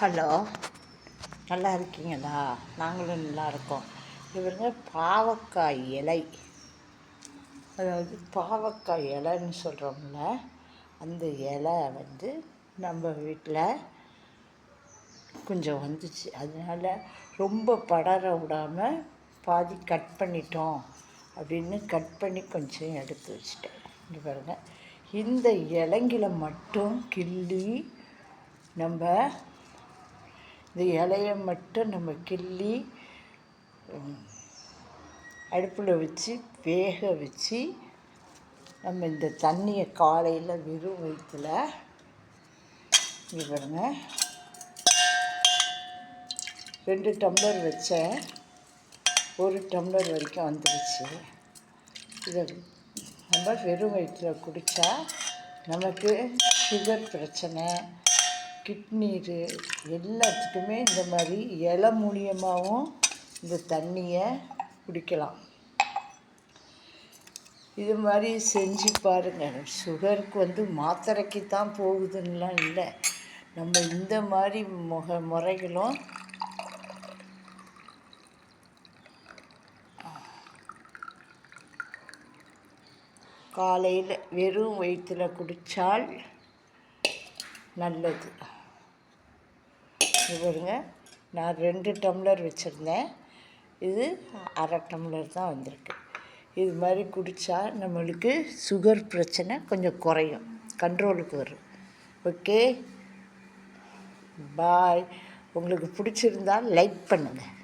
Hello, நல்லா இருக்கீங்களா? நாங்களும் நல்லா இருக்கோம். இவருங்க பாவக்காய் இலை, அதாவது பாவக்காய் இலைன்னு சொல்கிறோம்ல, அந்த இலை நம்ம வீட்டில் கொஞ்சம் வந்துச்சு. அதனால் ரொம்ப படர விடாமல் பாதி கட் பண்ணிட்டோம் அப்படின்னு கட் பண்ணி கொஞ்சம் எடுத்து வச்சுட்டேன். இங்கே பாருங்கள், இந்த இலைங்களை மட்டும் கிள்ளி இந்த இலையை மட்டும் நம்ம கிள்ளி அடுப்பில் வச்சு வேக வச்சு நம்ம இந்த தண்ணியை காலையில் வெறும் வயிற்றுல இங்கே பாருங்க, 2 டம்ளர் வச்சேன், 1 டம்ளர் வரைக்கும் வந்துடுச்சு. இதை நம்ம வெறும் வயிற்றுல குடித்தா நமக்கு சுகர் பிரச்சனை, கிட்னீரு எல்லாத்துக்குமே இந்த மாதிரி இலை மூலியமாகவும் இந்த தண்ணியை குடிக்கலாம். இது மாதிரி செஞ்சு பாருங்கள். சுகருக்கு மாத்திரைக்கு தான் போகுதுன்னெலாம் இல்லை, நம்ம இந்த மாதிரி முறைகளும் காலையில் வெறும் வயிற்றில் குடித்தால் நல்லது. இது பாருங்க, நான் 2 டம்ளர் வச்சுருந்தேன், இது அரை டம்ளர் தான் வந்திருக்கு. இது மாதிரி குடித்தா நம்மளுக்கு சுகர் பிரச்சனை கொஞ்சம் குறையும், கண்ட்ரோலுக்கு வரும். ஓகே, பாய். உங்களுக்கு பிடிச்சிருந்தால் லைக் பண்ணுங்கள்.